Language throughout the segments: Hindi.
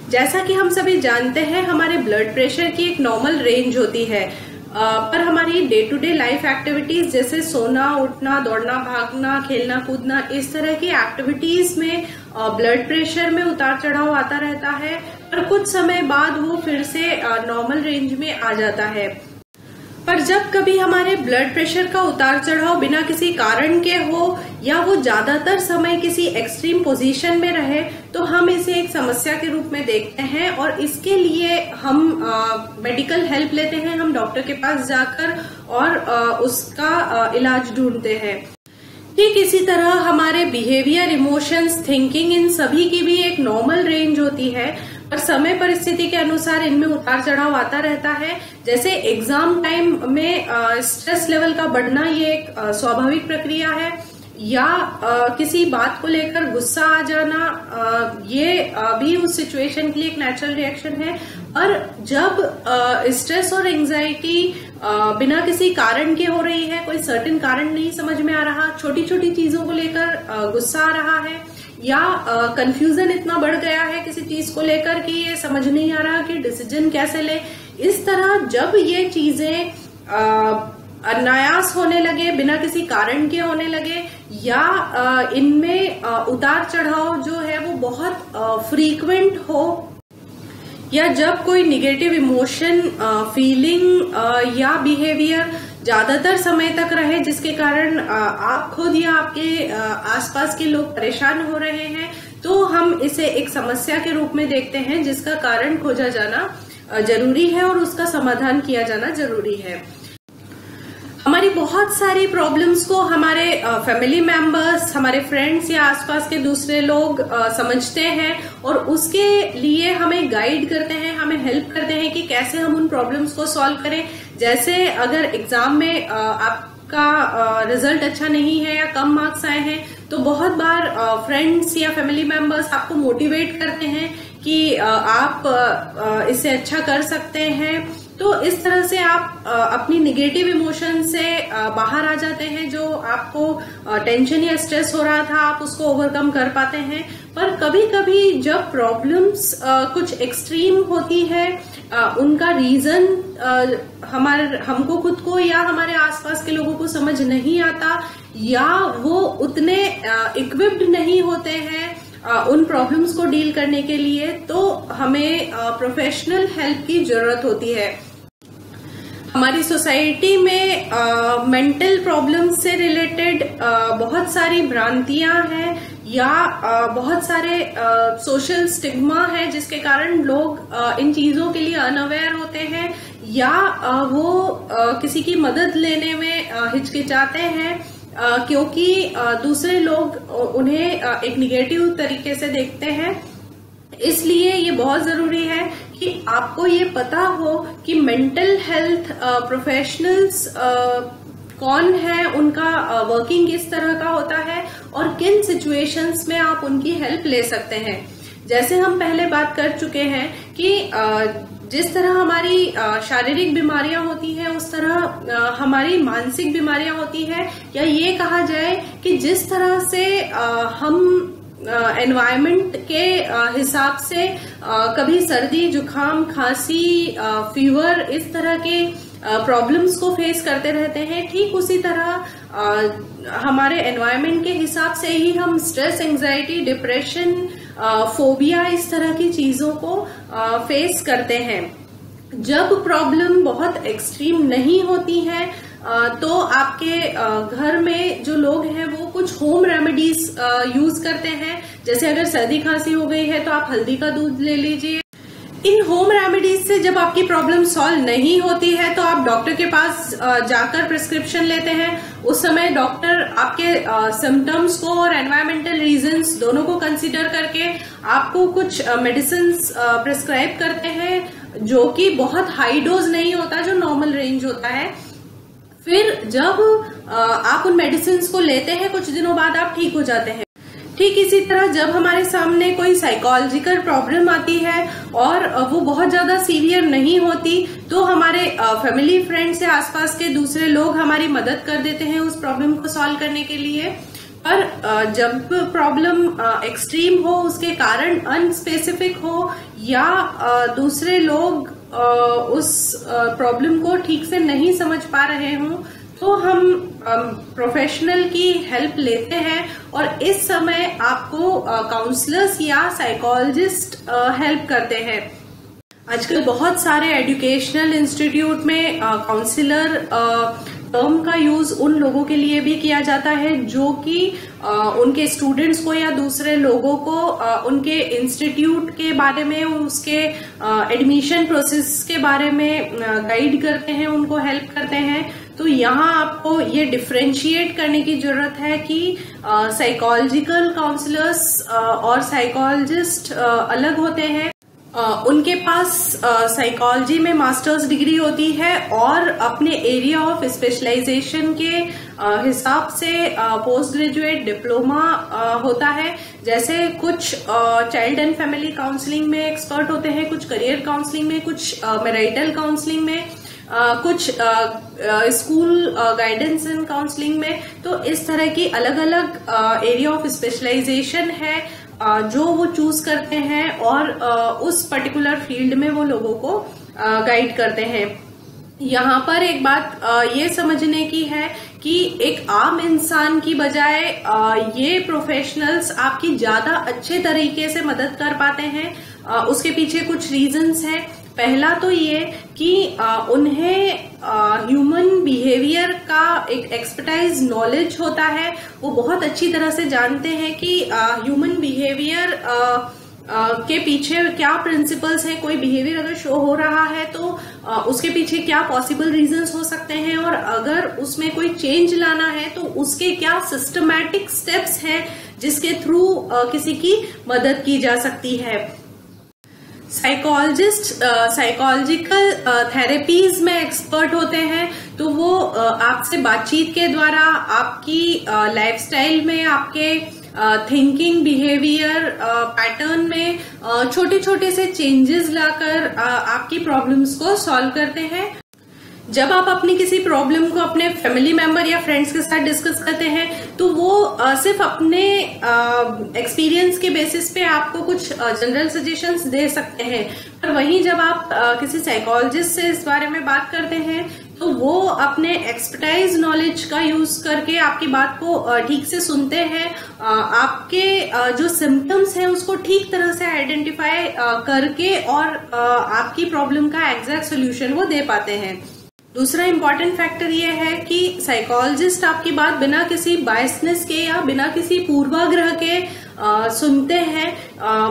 जैसा कि हम सभी जानते हैं, हमारे ब्लड प्रेशर की एक नॉर्मल रेंज होती है, पर हमारी day to day life activities जैसे सोना, उठना, दौड़ना, भागना, खेलना, कूदना, इस तरह की एक्टिविटीज में ब्लड प्रेशर में उतार चढ़ाव आता रहता है, पर कुछ समय बाद वो फिर से नॉर्मल रेंज में आ जाता है। पर जब कभी हमारे ब्लड प्रेशर का उतार चढ़ाव बिना किसी कारण के हो या वो ज्यादातर समय किसी एक्सट्रीम पोजीशन में रहे, तो हम इसे एक समस्या के रूप में देखते हैं और इसके लिए हम मेडिकल हेल्प लेते हैं। हम डॉक्टर के पास जाकर और उसका इलाज ढूंढते हैं। ठीक इसी तरह हमारे बिहेवियर, इमोशंस, थिंकिंग, इन सभी की भी एक नॉर्मल रेंज होती है, पर समय परिस्थिति के अनुसार इनमें उतार चढ़ाव आता रहता है। जैसे एग्जाम टाइम में स्ट्रेस लेवल का बढ़ना, ये एक स्वाभाविक प्रक्रिया है, या किसी बात को लेकर गुस्सा आ जाना, ये भी उस सिचुएशन के लिए एक नेचुरल रिएक्शन है। और जब स्ट्रेस और एंजाइटी बिना किसी कारण के हो रही है, कोई सर्टेन कारण नहीं समझ में आ रहा, छोटी छोटी चीजों को लेकर गुस्सा आ रहा है, या कंफ्यूजन इतना बढ़ गया है किसी चीज को लेकर कि ये समझ नहीं आ रहा कि डिसीजन कैसे ले, इस तरह जब ये चीजें अनायास होने लगे, बिना किसी कारण के होने लगे, या इनमें उतार चढ़ाव जो है वो बहुत फ्रीक्वेंट हो, या जब कोई निगेटिव इमोशन, फीलिंग या बिहेवियर ज्यादातर समय तक रहे, जिसके कारण आप खुद या आपके आसपास के लोग परेशान हो रहे हैं, तो हम इसे एक समस्या के रूप में देखते हैं, जिसका कारण खोजा जाना जरूरी है और उसका समाधान किया जाना जरूरी है। हमारी बहुत सारी प्रॉब्लम्स को हमारे फैमिली मेंबर्स, हमारे फ्रेंड्स या आसपास के दूसरे लोग समझते हैं और उसके लिए हमें गाइड करते हैं, हमें हेल्प करते हैं कि कैसे हम उन प्रॉब्लम्स को सॉल्व करें। जैसे अगर एग्जाम में आपका रिजल्ट अच्छा नहीं है या कम मार्क्स आए हैं, तो बहुत बार फ्रेंड्स या फैमिली मेंबर्स आपको मोटिवेट करते हैं कि आप इससे अच्छा कर सकते हैं। तो इस तरह से आप अपनी निगेटिव इमोशन से बाहर आ जाते हैं। जो आपको टेंशन या स्ट्रेस हो रहा था, आप उसको ओवरकम कर पाते हैं। पर कभी कभी जब प्रॉब्लम्स कुछ एक्सट्रीम होती है, उनका रीजन हमको खुद को या हमारे आसपास के लोगों को समझ नहीं आता, या वो उतने इक्विप्ड नहीं होते हैं उन प्रॉब्लम्स को डील करने के लिए, तो हमें प्रोफेशनल हेल्प की जरूरत होती है। हमारी सोसाइटी में मेंटल प्रॉब्लम्स से रिलेटेड बहुत सारी भ्रांतियां हैं, या बहुत सारे सोशल स्टिग्मा है, जिसके कारण लोग इन चीजों के लिए अनअवेयर होते हैं, या वो किसी की मदद लेने में हिचकिचाते हैं, क्योंकि दूसरे लोग उन्हें एक निगेटिव तरीके से देखते हैं। इसलिए ये बहुत जरूरी है कि आपको ये पता हो कि मेंटल हेल्थ प्रोफेशनल्स कौन है, उनका वर्किंग किस तरह का होता है और किन सिचुएशंस में आप उनकी हेल्प ले सकते हैं। जैसे हम पहले बात कर चुके हैं कि जिस तरह हमारी शारीरिक बीमारियां होती हैं, उस तरह हमारी मानसिक बीमारियां होती है, या ये कहा जाए कि जिस तरह से हम एनवायरनमेंट के हिसाब से कभी सर्दी, जुकाम, खांसी, फीवर, इस तरह के प्रॉब्लम्स को फेस करते रहते हैं, ठीक उसी तरह हमारे एनवायरनमेंट के हिसाब से ही हम स्ट्रेस, एंजाइटी, डिप्रेशन, फोबिया, इस तरह की चीजों को फेस करते हैं। जब प्रॉब्लम बहुत एक्सट्रीम नहीं होती है, तो आपके घर में जो लोग हैं वो कुछ होम रेमेडीज यूज करते हैं। जैसे अगर सर्दी खांसी हो गई है तो आप हल्दी का दूध ले लीजिए। इन होम रेमेडीज से जब आपकी प्रॉब्लम सॉल्व नहीं होती है, तो आप डॉक्टर के पास जाकर प्रिस्क्रिप्शन लेते हैं। उस समय डॉक्टर आपके सिम्टम्स को और एनवायरमेंटल रीजंस दोनों को कंसीडर करके आपको कुछ मेडिसिन्स प्रिस्क्राइब करते हैं, जो कि बहुत हाई डोज नहीं होता, जो नॉर्मल रेंज होता है। फिर जब आप उन मेडिसिन को लेते हैं, कुछ दिनों बाद आप ठीक हो जाते हैं। ठीक इसी तरह जब हमारे सामने कोई साइकोलॉजिकल प्रॉब्लम आती है और वो बहुत ज्यादा सीवियर नहीं होती, तो हमारे फैमिली, फ्रेंड्स या आसपास के दूसरे लोग हमारी मदद कर देते हैं उस प्रॉब्लम को सॉल्व करने के लिए। पर जब प्रॉब्लम एक्सट्रीम हो, उसके कारण अनस्पेसिफिक हो, या दूसरे लोग उस प्रॉब्लम को ठीक से नहीं समझ पा रहे हों, तो हम प्रोफेशनल की हेल्प लेते हैं और इस समय आपको काउंसलर्स या साइकोलॉजिस्ट हेल्प करते हैं। आजकल बहुत सारे एजुकेशनल इंस्टीट्यूट में काउंसलर टर्म का यूज उन लोगों के लिए भी किया जाता है जो कि उनके स्टूडेंट्स को या दूसरे लोगों को उनके इंस्टीट्यूट के बारे में, उसके एडमिशन प्रोसेस के बारे में गाइड करते हैं, उनको हेल्प करते हैं। तो यहाँ आपको ये डिफरेंशिएट करने की जरूरत है कि साइकोलॉजिकल काउंसलर्स और साइकोलॉजिस्ट अलग होते हैं। उनके पास साइकोलॉजी में मास्टर्स डिग्री होती है और अपने एरिया ऑफ स्पेशलाइजेशन के हिसाब से पोस्ट ग्रेजुएट डिप्लोमा होता है। जैसे कुछ चाइल्ड एंड फैमिली काउंसलिंग में एक्सपर्ट होते हैं, कुछ करियर काउंसलिंग में, कुछ मैरिटल काउंसलिंग में, कुछ स्कूल गाइडेंस एंड काउंसलिंग में। तो इस तरह की अलग अलग एरिया ऑफ स्पेशलाइजेशन है जो वो चूज करते हैं और उस पर्टिकुलर फील्ड में वो लोगों को गाइड करते हैं। यहाँ पर एक बात ये समझने की है कि एक आम इंसान की बजाय ये प्रोफेशनल्स आपकी ज्यादा अच्छे तरीके से मदद कर पाते हैं। उसके पीछे कुछ रीजंस हैं। पहला तो ये कि उन्हें ह्यूमन बिहेवियर का एक एक्सपर्टाइज नॉलेज होता है। वो बहुत अच्छी तरह से जानते हैं कि ह्यूमन बिहेवियर के पीछे क्या प्रिंसिपल्स हैं। कोई बिहेवियर अगर शो हो रहा है तो उसके पीछे क्या पॉसिबल रीजंस हो सकते हैं, और अगर उसमें कोई चेंज लाना है तो उसके क्या सिस्टमैटिक स्टेप्स हैं जिसके थ्रू किसी की मदद की जा सकती है। साइकोलॉजिस्ट साइकोलॉजिकल थेरेपीज में एक्सपर्ट होते हैं, तो वो आपसे बातचीत के द्वारा आपकी लाइफस्टाइल में, आपके थिंकिंग बिहेवियर पैटर्न में छोटे छोटे से चेंजेस लाकर आपकी प्रॉब्लम्स को सॉल्व करते हैं। जब आप अपनी किसी प्रॉब्लम को अपने फैमिली मेंबर या फ्रेंड्स के साथ डिस्कस करते हैं तो वो सिर्फ अपने एक्सपीरियंस के बेसिस पे आपको कुछ जनरल सजेशंस दे सकते हैं, पर वहीं जब आप किसी साइकोलॉजिस्ट से इस बारे में बात करते हैं तो वो अपने एक्सपर्टाइज नॉलेज का यूज करके आपकी बात को ठीक से सुनते हैं, आपके जो सिम्टम्स हैं उसको ठीक तरह से आइडेंटिफाई करके और आपकी प्रॉब्लम का एग्जैक्ट सोल्यूशन वो दे पाते हैं। दूसरा इम्पॉर्टेंट फैक्टर ये है कि साइकोलॉजिस्ट आपकी बात बिना किसी बायसनेस के या बिना किसी पूर्वाग्रह के सुनते हैं।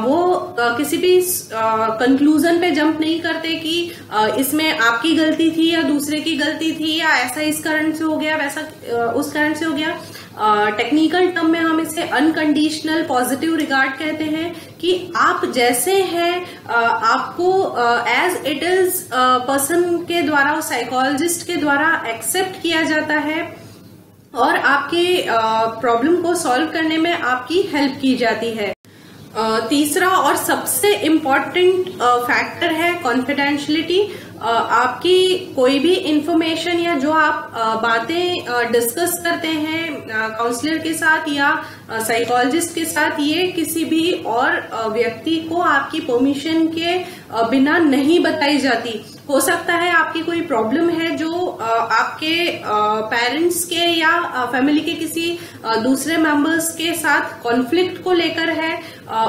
वो किसी भी कंक्लूजन पे जंप नहीं करते कि इसमें आपकी गलती थी या दूसरे की गलती थी, या ऐसा इस कारण से हो गया, वैसा उस कारण से हो गया। टेक्निकल टर्म में हम इसे अनकंडीशनल पॉजिटिव रिगार्ड कहते हैं कि आप जैसे हैं आपको एज इट इज पर्सन के द्वारा, साइकोलॉजिस्ट के द्वारा एक्सेप्ट किया जाता है और आपके प्रॉब्लम को सॉल्व करने में आपकी हेल्प की जाती है। तीसरा और सबसे इम्पोर्टेंट फैक्टर है कॉन्फिडेंशियलिटी। आपकी कोई भी इंफॉर्मेशन या जो आप बातें डिस्कस करते हैं काउंसलर के साथ या साइकोलॉजिस्ट के साथ, ये किसी भी और व्यक्ति को आपकी परमिशन के बिना नहीं बताई जाती। हो सकता है आपकी कोई प्रॉब्लम है जो आपके पेरेंट्स के या फैमिली के किसी दूसरे मेंबर्स के साथ कॉन्फ्लिक्ट को लेकर है,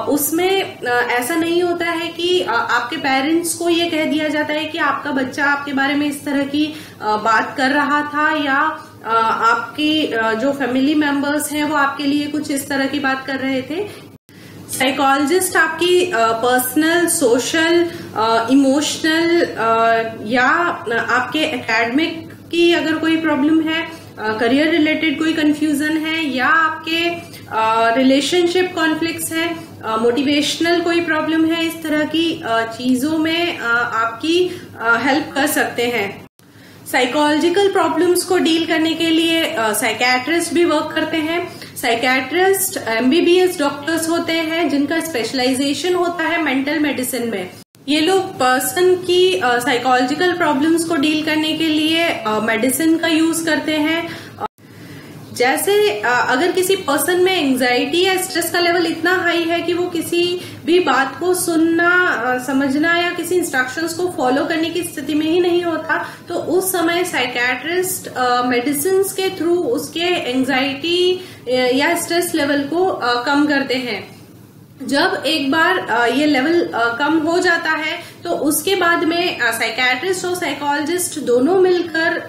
उसमें ऐसा नहीं होता है कि आपके पेरेंट्स को ये कह दिया जाता है कि आपका बच्चा आपके बारे में इस तरह की बात कर रहा था, या आपकी जो फैमिली मेंबर्स हैं वो आपके लिए कुछ इस तरह की बात कर रहे थे। साइकोलॉजिस्ट आपकी पर्सनल, सोशल, इमोशनल या आपके एकेडमिक की अगर कोई प्रॉब्लम है, करियर रिलेटेड कोई कंफ्यूजन है, या आपके रिलेशनशिप कॉन्फ्लिक्ट्स है, मोटिवेशनल कोई प्रॉब्लम है, इस तरह की चीजों में आपकी हेल्प कर सकते हैं। साइकोलॉजिकल प्रॉब्लम्स को डील करने के लिए साइकियाट्रिस्ट भी वर्क करते हैं। साइकियाट्रिस्ट MBBS डॉक्टर्स होते हैं जिनका स्पेशलाइजेशन होता है मेंटल मेडिसिन में। ये लोग पर्सन की साइकोलॉजिकल प्रॉब्लम्स को डील करने के लिए मेडिसिन का यूज करते हैं। जैसे अगर किसी पर्सन में एंजाइटी या स्ट्रेस का लेवल इतना हाई है कि वो किसी भी बात को सुनना, समझना या किसी इंस्ट्रक्शंस को फॉलो करने की स्थिति में ही नहीं होता, तो उस समय साइकियाट्रिस्ट मेडिसिन के थ्रू उसके एंजाइटी या स्ट्रेस लेवल को कम करते हैं। जब एक बार ये लेवल कम हो जाता है तो उसके बाद में साइकियाट्रिस्ट और साइकोलॉजिस्ट दोनों मिलकर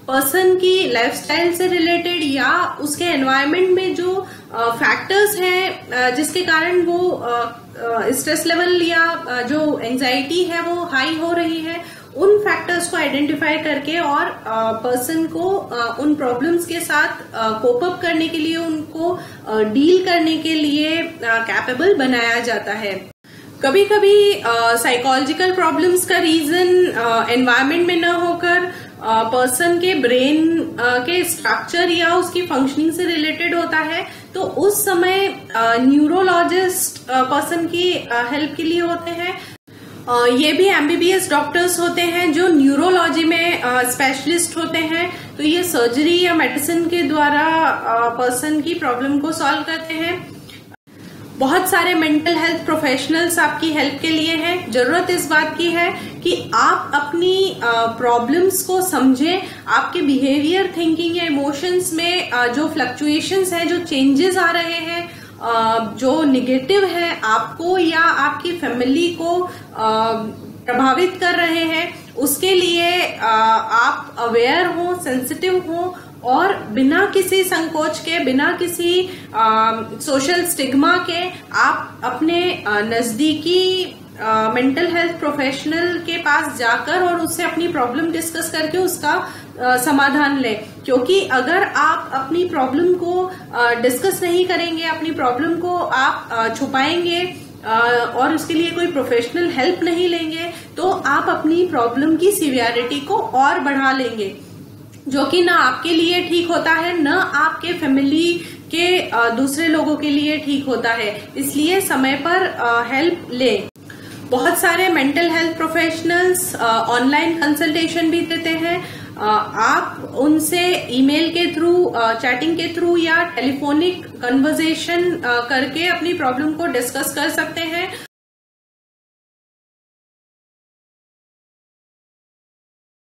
पर्सन की लाइफस्टाइल से रिलेटेड या उसके एनवायरनमेंट में जो फैक्टर्स हैं जिसके कारण वो स्ट्रेस लेवल या जो एंजाइटी है वो हाई हो रही है, उन फैक्टर्स को आइडेंटिफाई करके और पर्सन को उन प्रॉब्लम्स के साथ कोप अप करने के लिए, उनको डील करने के लिए कैपेबल बनाया जाता है। कभी कभी साइकोलॉजिकल प्रॉब्लम्स का रीजन एनवायरनमेंट में न होकर पर्सन के ब्रेन के स्ट्रक्चर या उसकी फंक्शनिंग से रिलेटेड होता है, तो उस समय न्यूरोलॉजिस्ट पर्सन की हेल्प के लिए होते हैं। ये भी MBBS डॉक्टर्स होते हैं जो न्यूरोलॉजी में स्पेशलिस्ट होते हैं, तो ये सर्जरी या मेडिसिन के द्वारा पर्सन की प्रॉब्लम को सॉल्व करते हैं। बहुत सारे मेंटल हेल्थ प्रोफेशनल्स आपकी हेल्प के लिए हैं। जरूरत इस बात की है कि आप अपनी प्रॉब्लम्स को समझें, आपके बिहेवियर, थिंकिंग या इमोशंस में जो फ्लक्चुएशंस हैं, जो चेंजेस आ रहे हैं, जो निगेटिव है आपको या आपकी फैमिली को प्रभावित कर रहे हैं, उसके लिए आप अवेयर हो, सेंसिटिव हो और बिना किसी संकोच के, बिना किसी सोशल स्टिग्मा के आप अपने नजदीकी मेंटल हेल्थ प्रोफेशनल के पास जाकर और उससे अपनी प्रॉब्लम डिस्कस करके उसका समाधान लें। क्योंकि अगर आप अपनी प्रॉब्लम को डिस्कस नहीं करेंगे, अपनी प्रॉब्लम को आप छुपाएंगे और उसके लिए कोई प्रोफेशनल हेल्प नहीं लेंगे, तो आप अपनी प्रॉब्लम की सीवियरिटी को और बढ़ा लेंगे, जो कि ना आपके लिए ठीक होता है, ना आपके फैमिली के दूसरे लोगों के लिए ठीक होता है। इसलिए समय पर हेल्प लें। बहुत सारे mental health professionals online consultation भी देते हैं। आप उनसे ईमेल के थ्रू, चैटिंग के थ्रू या टेलीफोनिक कन्वर्सेशन करके अपनी प्रॉब्लम को डिस्कस कर सकते हैं।